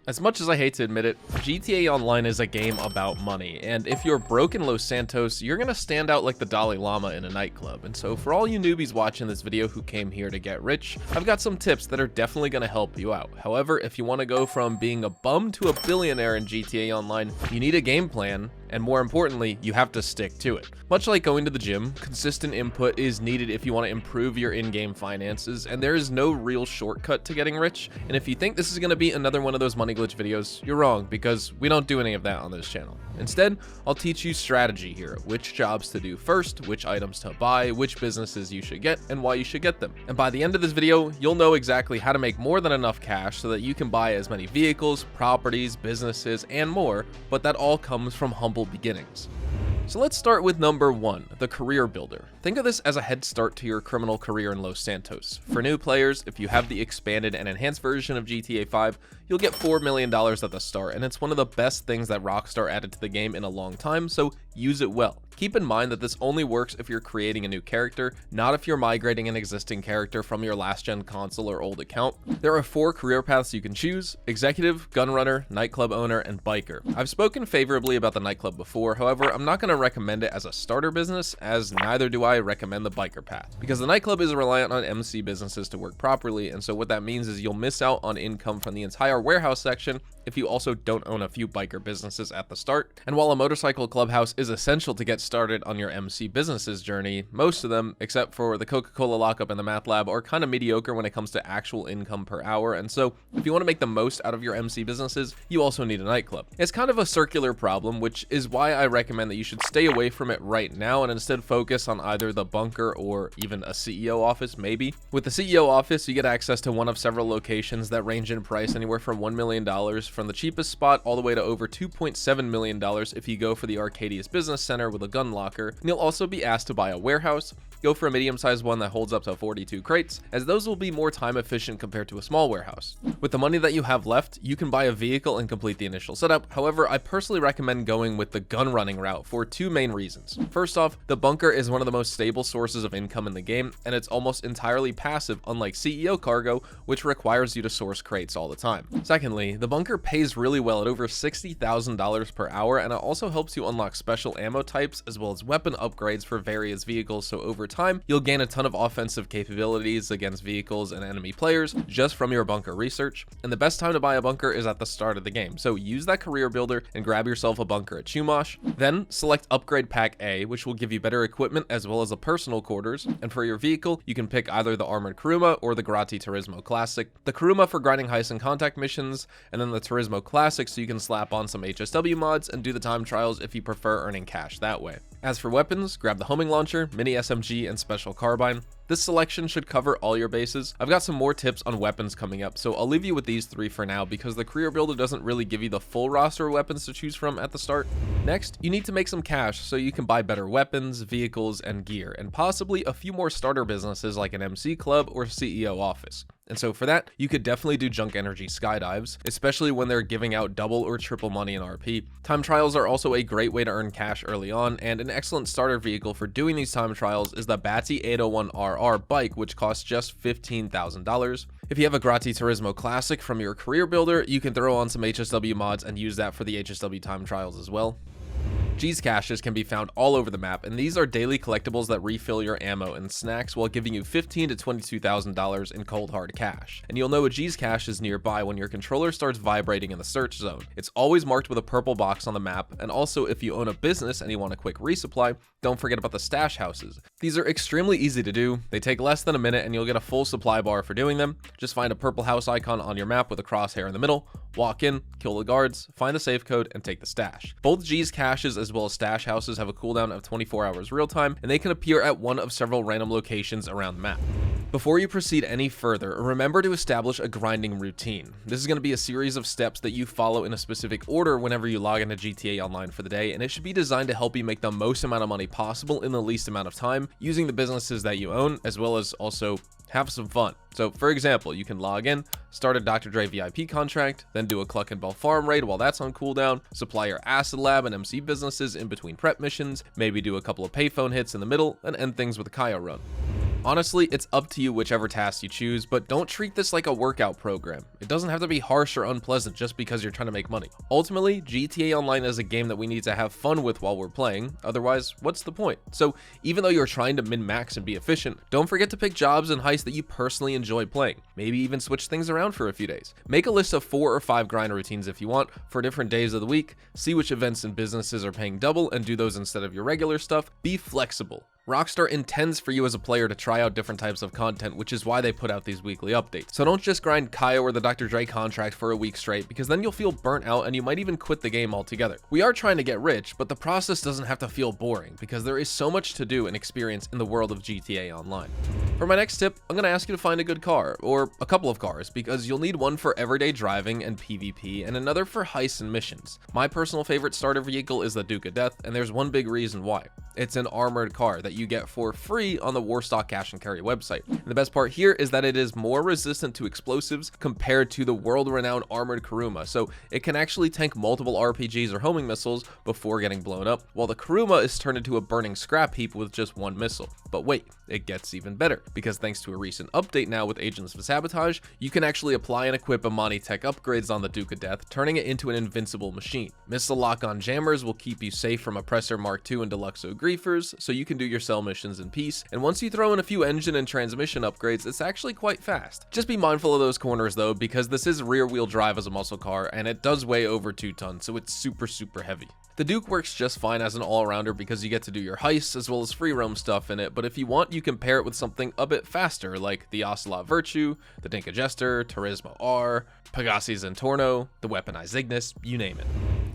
As much as I hate to admit it, GTA Online is a game about money, and if you're broke in Los Santos, you're gonna stand out like the Dalai Lama in a nightclub. And so for all you newbies watching this video who came here to get rich, I've got some tips that are definitely gonna help you out. However, if you wanna go from being a bum to a billionaire in GTA Online, you need a game plan, and more importantly, you have to stick to it. Much like going to the gym, consistent input is needed if you want to improve your in-game finances, and there is no real shortcut to getting rich. And if you think this is going to be another one of those money glitch videos, you're wrong, because we don't do any of that on this channel. Instead, I'll teach you strategy here, which jobs to do first, which items to buy, which businesses you should get, and why you should get them. And by the end of this video, you'll know exactly how to make more than enough cash so that you can buy as many vehicles, properties, businesses, and more, but that all comes from humble beginnings. So let's start with number 1, the career builder. Think of this as a head start to your criminal career in Los Santos. For new players, if you have the expanded and enhanced version of GTA 5, you'll get $4 million at the start, and it's one of the best things that Rockstar added to the game in a long time, so use it well. Keep in mind that this only works if you're creating a new character, not if you're migrating an existing character from your last gen console or old account. There are 4 career paths you can choose: executive, gunrunner, nightclub owner, and biker. I've spoken favorably about the nightclub before, however, I'm not going to recommend it as a starter business, as neither do I recommend the biker path, because the nightclub is reliant on MC businesses to work properly, and so what that means is you'll miss out on income from the entire warehouse section if you also don't own a few biker businesses at the start. And while a motorcycle clubhouse is essential to get started on your MC businesses journey, most of them, except for the Coca-Cola lockup and the math lab, are kind of mediocre when it comes to actual income per hour. And so if you want to make the most out of your MC businesses, you also need a nightclub. It's kind of a circular problem, which is why I recommend that you should stay away from it right now and instead focus on either the bunker or even a CEO office, maybe. With the CEO office, you get access to one of several locations that range in price anywhere from $1 million from the cheapest spot all the way to over $2.7 million if you go for the Arcadius Business Center with a gun locker. And you'll also be asked to buy a warehouse. Go for a medium-sized one that holds up to 42 crates, as those will be more time efficient compared to a small warehouse. With the money that you have left, you can buy a vehicle and complete the initial setup. However, I personally recommend going with the gun running route for 2 main reasons. First off, the bunker is one of the most stable sources of income in the game, and it's almost entirely passive, unlike CEO cargo, which requires you to source crates all the time. Secondly, the bunker pays really well at over $60,000 per hour, and it also helps you unlock special ammo types as well as weapon upgrades for various vehicles, so over time, you'll gain a ton of offensive capabilities against vehicles and enemy players just from your bunker research. And the best time to buy a bunker is at the start of the game, so use that career builder and grab yourself a bunker at Chumash. Then select Upgrade Pack A, which will give you better equipment as well as a personal quarters. And for your vehicle, you can pick either the Armored Kuruma or the Grati Turismo Classic. The Kuruma for grinding heist and contact missions, and then the Turismo Classic so you can slap on some HSW mods and do the time trials if you prefer earning cash that way. As for weapons, grab the homing launcher, mini SMG, and special carbine. This selection should cover all your bases. I've got some more tips on weapons coming up, so I'll leave you with these 3 for now because the career builder doesn't really give you the full roster of weapons to choose from at the start. Next, you need to make some cash so you can buy better weapons, vehicles, and gear, and possibly a few more starter businesses like an MC club or CEO office. And so for that, you could definitely do junk energy skydives, especially when they're giving out double or triple money in RP. Time trials are also a great way to earn cash early on, and an excellent starter vehicle for doing these time trials is the Batty 801RR bike, which costs just $15,000. If you have a Grati Turismo Classic from your career builder, you can throw on some HSW mods and use that for the HSW time trials as well. G's caches can be found all over the map, and these are daily collectibles that refill your ammo and snacks while giving you $15,000 to $22,000 in cold hard cash. And you'll know a G's cache is nearby when your controller starts vibrating in the search zone. It's always marked with a purple box on the map, and also if you own a business and you want a quick resupply, don't forget about the stash houses. These are extremely easy to do. They take less than a minute and you'll get a full supply bar for doing them. Just find a purple house icon on your map with a crosshair in the middle, walk in, kill the guards, find the safe code, and take the stash. Both G's caches as well as stash houses have a cooldown of 24 hours real time, and they can appear at one of several random locations around the map. Before you proceed any further, remember to establish a grinding routine. This is going to be a series of steps that you follow in a specific order whenever you log into GTA Online for the day, and it should be designed to help you make the most amount of money possible in the least amount of time using the businesses that you own, as well as also have some fun. So for example, you can log in, start a Dr. Dre VIP contract, then do a Clucking farm raid while that's on cooldown, supply your acid lab and MC businesses in between prep missions, maybe do a couple of payphone hits in the middle, and end things with a Cayo run. Honestly, it's up to you whichever task you choose, but don't treat this like a workout program. It doesn't have to be harsh or unpleasant just because you're trying to make money. Ultimately, GTA Online is a game that we need to have fun with while we're playing, otherwise, what's the point? So even though you're trying to min-max and be efficient, don't forget to pick jobs and heists that you personally enjoy playing. Maybe even switch things around for a few days. Make a list of 4 or 5 grind routines if you want for different days of the week, see which events and businesses are paying double and do those instead of your regular stuff. Be flexible. Rockstar intends for you as a player to try out different types of content, which is why they put out these weekly updates. So don't just grind Cayo or the Dr. Dre contract for a week straight, because then you'll feel burnt out and you might even quit the game altogether. We are trying to get rich, but the process doesn't have to feel boring, because there is so much to do and experience in the world of GTA Online. For my next tip, I'm going to ask you to find a good car, or a couple of cars, because you'll need one for everyday driving and PvP, and another for heists and missions. My personal favorite starter vehicle is the Duke of Death, and there's one big reason why. It's an armored car that you get for free on the Warstock Cash and Carry website. And the best part here is that it is more resistant to explosives compared to the world-renowned armored Kuruma, so it can actually tank multiple RPGs or homing missiles before getting blown up, while the Kuruma is turned into a burning scrap heap with just one missile. But wait, it gets even better, because thanks to a recent update now with Agents of Sabotage, you can actually apply and equip Amani Tech upgrades on the Duke of Death, turning it into an invincible machine. Missile lock-on jammers will keep you safe from Oppressor Mark II and Deluxo Griefers, so you can do your cell missions in peace, and once you throw in a few engine and transmission upgrades, it's actually quite fast. Just be mindful of those corners though, because this is rear-wheel drive as a muscle car, and it does weigh over 2 tons, so it's super heavy. The Duke works just fine as an all-rounder because you get to do your heists as well as free roam stuff in it, but if you want, you can pair it with something a bit faster, like the Ocelot Virtue, the Dinka Jester, Turismo R, Pegasi Zentorno, the Weaponized Ignis, you name it.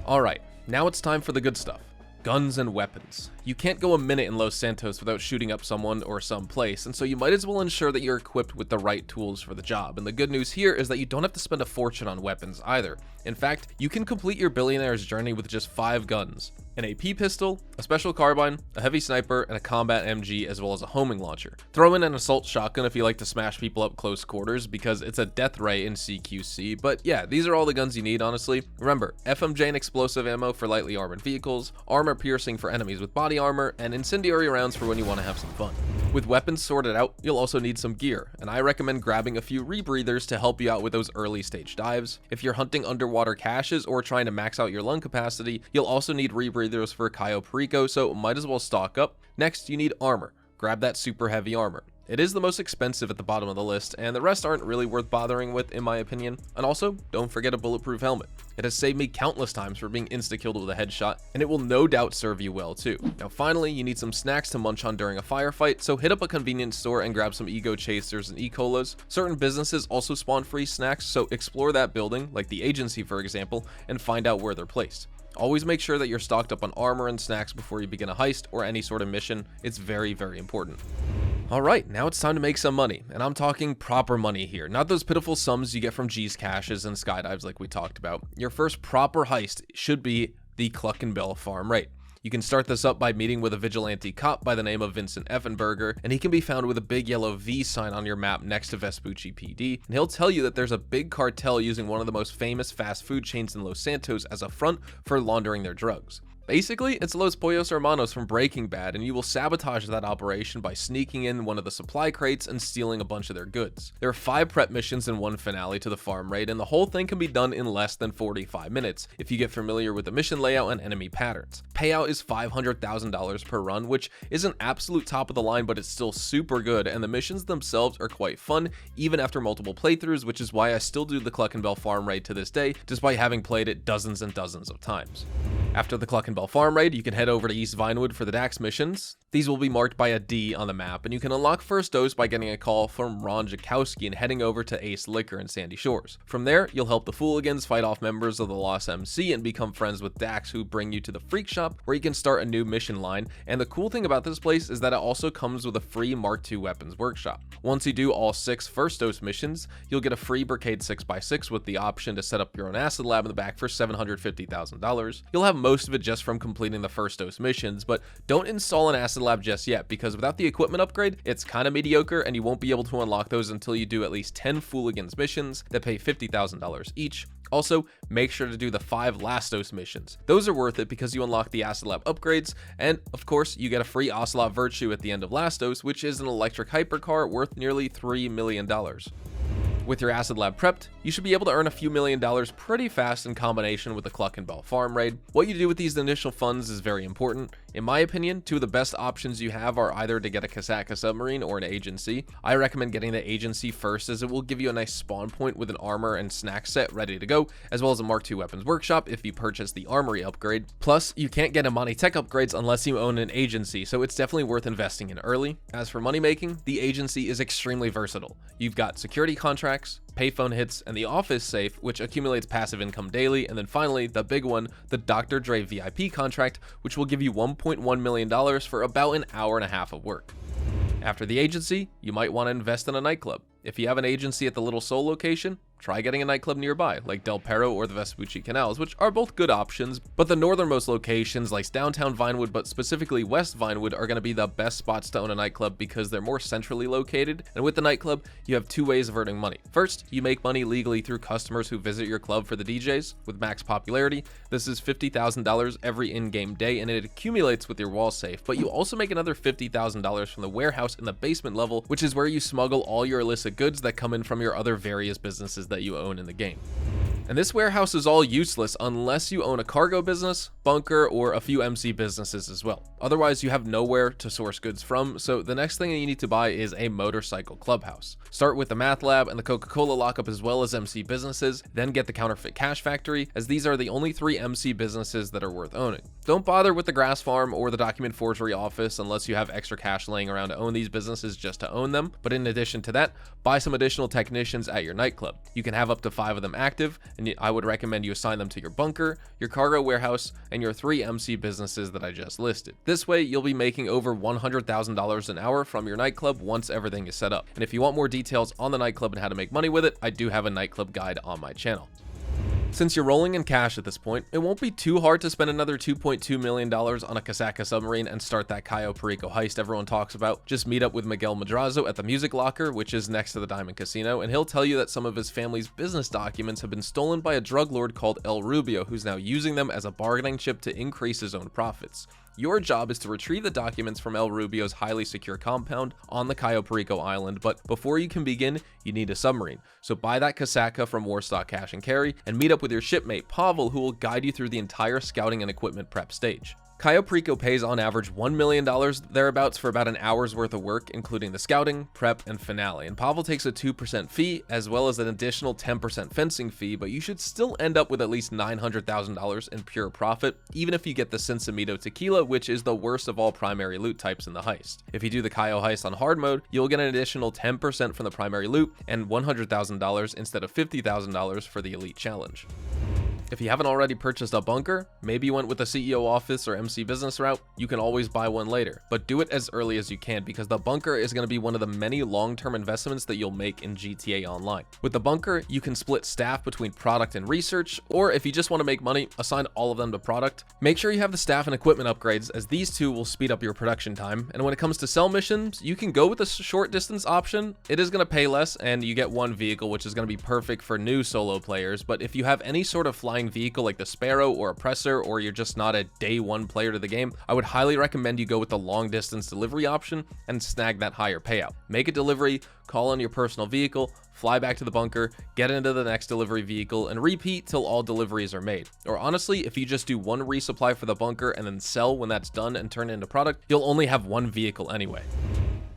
Alright, now it's time for the good stuff. Guns and weapons. You can't go a minute in Los Santos without shooting up someone or some place, and so you might as well ensure that you're equipped with the right tools for the job. And the good news here is that you don't have to spend a fortune on weapons either. In fact, you can complete your billionaire's journey with just 5 guns: an AP pistol, a special carbine, a heavy sniper, and a combat MG, as well as a homing launcher. Throw in an assault shotgun if you like to smash people up close quarters, because it's a death ray in CQC, but yeah, these are all the guns you need, honestly. Remember, FMJ and explosive ammo for lightly armored vehicles, armor piercing for enemies with body armor, and incendiary rounds for when you want to have some fun. With weapons sorted out, you'll also need some gear, and I recommend grabbing a few rebreathers to help you out with those early stage dives. If you're hunting underwater caches or trying to max out your lung capacity, you'll also need rebreathers for Cayo Perico, so might as well stock up. Next, you need armor. Grab that super heavy armor. It is the most expensive at the bottom of the list, and the rest aren't really worth bothering with in my opinion. And also, don't forget a bulletproof helmet. It has saved me countless times for being insta-killed with a headshot, and it will no doubt serve you well too. Now finally, you need some snacks to munch on during a firefight, so hit up a convenience store and grab some ego chasers and e-colas. Certain businesses also spawn free snacks, so explore that building, like the agency for example, and find out where they're placed. Always make sure that you're stocked up on armor and snacks before you begin a heist or any sort of mission. It's very important. Alright, now it's time to make some money, and I'm talking proper money here, not those pitiful sums you get from G's caches and skydives like we talked about. Your first proper heist should be the Clucking farm raid. You can start this up by meeting with a vigilante cop by the name of Vincent Effenberger, and he can be found with a big yellow V sign on your map next to Vespucci PD, and he'll tell you that there's a big cartel using one of the most famous fast food chains in Los Santos as a front for laundering their drugs. Basically, it's Los Pollos Hermanos from Breaking Bad, and you will sabotage that operation by sneaking in one of the supply crates and stealing a bunch of their goods. There are 5 prep missions and 1 finale to the farm raid, and the whole thing can be done in less than 45 minutes if you get familiar with the mission layout and enemy patterns. Payout is $500,000 per run, which isn't absolute top of the line, but it's still super good, and the missions themselves are quite fun, even after multiple playthroughs, which is why I still do the Clucking farm raid to this day, despite having played it dozens and dozens of times. After the Clucking farm raid, you can head over to East Vinewood for the Dax missions. These will be marked by a D on the map, and you can unlock first dose by getting a call from Ron Jakowski and heading over to Ace Liquor in Sandy Shores. From there, you'll help the Fooligans fight off members of the Lost MC and become friends with Dax, who bring you to the Freak Shop, where you can start a new mission line. And the cool thing about this place is that it also comes with a free Mark II weapons workshop. Once you do all 6 first dose missions, you'll get a free Brigade 6x6 with the option to set up your own acid lab in the back for $750,000. You'll have most of it just from completing the first dose missions, but don't install an acid lab just yet, because without the equipment upgrade, it's kind of mediocre, and you won't be able to unlock those until you do at least 10 Fooligans missions that pay $50,000 each. Also, make sure to do the 5 Lastos missions. Those are worth it because you unlock the Acid Lab upgrades, and of course, you get a free Ocelot Virtue at the end of Lastos, which is an electric hypercar worth nearly $3 million. With your Acid Lab prepped, you should be able to earn a few $1,000,000 pretty fast in combination with the Clucking farm raid. What you do with these initial funds is very important. In my opinion, 2 of the best options you have are either to get a Kasaka submarine or an agency. I recommend getting the agency first, as it will give you a nice spawn point with an armor and snack set ready to go, as well as a Mark II weapons workshop if you purchase the armory upgrade. Plus, you can't get Amani Tech upgrades unless you own an agency, so it's definitely worth investing in early. As for money making, the agency is extremely versatile. You've got security contracts, payphone hits, and the office safe, which accumulates passive income daily, and then finally, the big one, the Dr. Dre VIP contract, which will give you $1.1 million for about an hour and a half of work. After the agency, you might want to invest in a nightclub. If you have an agency at the Little Seoul location, try getting a nightclub nearby, like Del Perro or the Vespucci Canals, which are both good options, but the northernmost locations, like downtown Vinewood, but specifically West Vinewood, are going to be the best spots to own a nightclub because they're more centrally located, and with the nightclub, you have 2 ways of earning money. First, you make money legally through customers who visit your club for the DJs. With max popularity, this is $50,000 every in-game day, and it accumulates with your wall safe, but you also make another $50,000 from the warehouse in the basement level, which is where you smuggle all your illicit goods that come in from your other various businesses that you own in the game. And this warehouse is all useless unless you own a cargo business, bunker, or a few MC businesses as well. Otherwise, you have nowhere to source goods from, so the next thing you need to buy is a motorcycle clubhouse. Start with the Math Lab and the Coca-Cola lockup as well as MC businesses, then get the Counterfeit Cash Factory, as these are the only 3 MC businesses that are worth owning. Don't bother with the Grass Farm or the Document Forgery office unless you have extra cash laying around to own these businesses just to own them, but in addition to that, buy some additional technicians at your nightclub. You can have up to 5 of them active, and I would recommend you assign them to your bunker, your cargo warehouse, and your 3 MC businesses that I just listed. This way, you'll be making over $100,000 an hour from your nightclub once everything is set up. And if you want more details on the nightclub and how to make money with it, I do have a nightclub guide on my channel. Since you're rolling in cash at this point, it won't be too hard to spend another $2.2 million on a Kasaka submarine and start that Cayo Perico heist everyone talks about. Just meet up with Miguel Madrazo at the Music Locker, which is next to the Diamond Casino, and he'll tell you that some of his family's business documents have been stolen by a drug lord called El Rubio, who's now using them as a bargaining chip to increase his own profits. Your job is to retrieve the documents from El Rubio's highly secure compound on the Cayo Perico Island, but before you can begin, you need a submarine. So buy that Kasaka from Warstock Cash and Carry, and meet up with your shipmate Pavel, who will guide you through the entire scouting and equipment prep stage. Cayo Perico pays on average $1 million thereabouts for about an hour's worth of work, including the scouting, prep, and finale. And Pavel takes a 2% fee, as well as an additional 10% fencing fee, but you should still end up with at least $900,000 in pure profit, even if you get the Cinsamito Tequila, which is the worst of all primary loot types in the heist. If you do the Cayo heist on hard mode, you'll get an additional 10% from the primary loot and $100,000 instead of $50,000 for the elite challenge. If you haven't already purchased a bunker, maybe you went with the CEO office or MC business route, you can always buy one later, but do it as early as you can because the bunker is going to be one of the many long-term investments that you'll make in GTA Online. With the bunker, you can split staff between product and research, or if you just want to make money, assign all of them to product. Make sure you have the staff and equipment upgrades, as these 2 will speed up your production time, and when it comes to sell missions, you can go with the short distance option. It is going to pay less, and you get 1 vehicle, which is going to be perfect for new solo players, but if you have any sort of flying vehicle like the Sparrow or Oppressor, or you're just not a day 1 player to the game, I would highly recommend you go with the long distance delivery option and snag that higher payout. Make a delivery, call in your personal vehicle, fly back to the bunker, get into the next delivery vehicle, and repeat till all deliveries are made. Or honestly, if you just do 1 resupply for the bunker and then sell when that's done and turn it into product, you'll only have 1 vehicle anyway.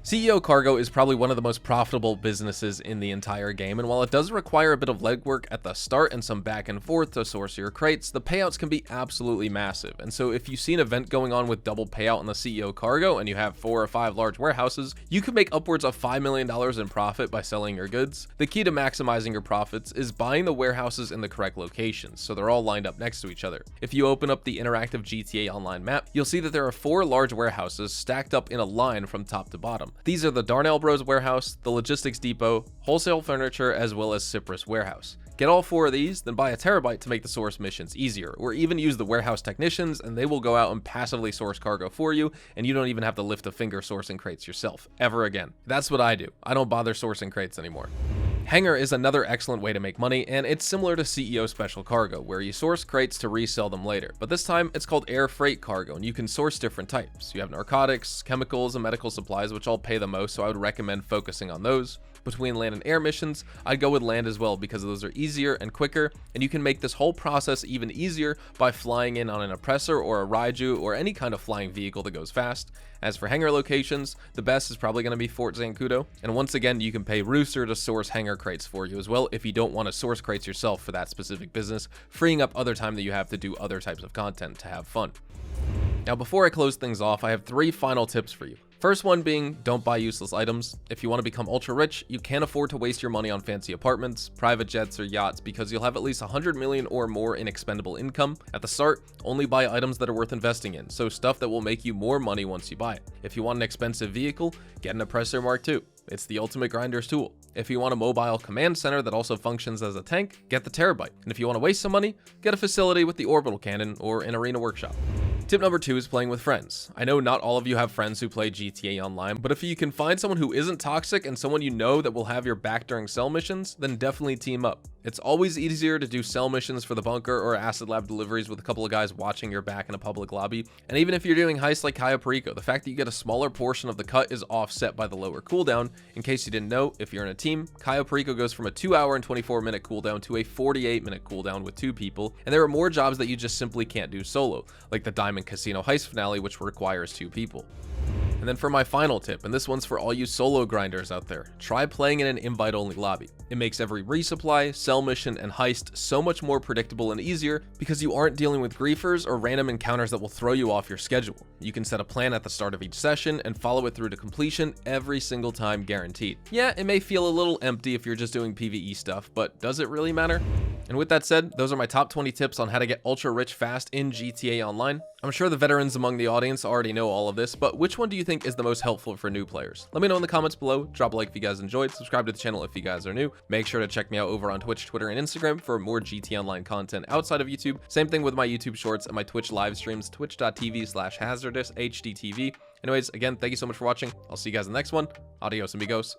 CEO Cargo is probably one of the most profitable businesses in the entire game, and while it does require a bit of legwork at the start and some back and forth to source your crates, the payouts can be absolutely massive. And so if you see an event going on with double payout on the CEO Cargo and you have 4 or 5 large warehouses, you could make upwards of $5 million in profit by selling your goods. The key to maximizing your profits is buying the warehouses in the correct locations, so they're all lined up next to each other. If you open up the interactive GTA Online map, you'll see that there are 4 large warehouses stacked up in a line from top to bottom. These are the Darnell Bros Warehouse, the Logistics Depot, Wholesale Furniture, as well as Cypress Warehouse. Get all 4 of these, then buy a terabyte to make the source missions easier, or even use the warehouse technicians and they will go out and passively source cargo for you, and you don't even have to lift a finger sourcing crates yourself, ever again. That's what I do. I don't bother sourcing crates anymore. Hangar is another excellent way to make money, and it's similar to CEO Special Cargo, where you source crates to resell them later, but this time it's called air freight cargo, and you can source different types. You have narcotics, chemicals, and medical supplies, which all pay the most, so I would recommend focusing on those. Between land and air missions, I'd go with land as well because those are easier and quicker, and you can make this whole process even easier by flying in on an oppressor or a Raiju or any kind of flying vehicle that goes fast. As for hangar locations, the best is probably going to be Fort Zancudo, and once again you can pay Rooster to source hangar crates for you as well if you don't want to source crates yourself for that specific business, freeing up other time that you have to do other types of content to have fun. Now before I close things off, I have 3 final tips for you. First one being, don't buy useless items. If you want to become ultra rich, you can't afford to waste your money on fancy apartments, private jets, or yachts because you'll have at least 100 million or more in expendable income. At the start, only buy items that are worth investing in, so stuff that will make you more money once you buy it. If you want an expensive vehicle, get an Oppressor Mark II. It's the ultimate grinder's tool. If you want a mobile command center that also functions as a tank, get the Terabyte. And if you want to waste some money, get a facility with the orbital cannon or an arena workshop. Tip number 2 is playing with friends. I know not all of you have friends who play GTA Online, but if you can find someone who isn't toxic and someone you know that will have your back during cell missions, then definitely team up. It's always easier to do cell missions for the bunker or acid lab deliveries with a couple of guys watching your back in a public lobby. And even if you're doing heists like Cayo Perico, the fact that you get a smaller portion of the cut is offset by the lower cooldown. In case you didn't know, if you're in a team, Cayo Perico goes from a 2-hour and 24-minute cooldown to a 48-minute cooldown with 2 people, and there are more jobs that you just simply can't do solo, like the Diamond Casino Heist finale, which requires 2 people. And then for my final tip, and this one's for all you solo grinders out there, try playing in an invite-only lobby. It makes every resupply, cell mission, and heist so much more predictable and easier because you aren't dealing with griefers or random encounters that will throw you off your schedule. You can set a plan at the start of each session and follow it through to completion every single time, guaranteed. Yeah, it may feel a little empty if you're just doing PvE stuff, but does it really matter? And with that said, those are my top 20 tips on how to get ultra rich fast in GTA Online. I'm sure the veterans among the audience already know all of this, but which one do you think is the most helpful for new players? Let me know in the comments below. Drop a like if you guys enjoyed, subscribe to the channel if you guys are new. Make sure to check me out over on Twitch, Twitter, and Instagram for more GTA Online content outside of YouTube. Same thing with my YouTube shorts and my Twitch live streams, twitch.tv/hazardoushdtv. Anyways, again, thank you so much for watching. I'll see you guys in the next one. Adios, amigos.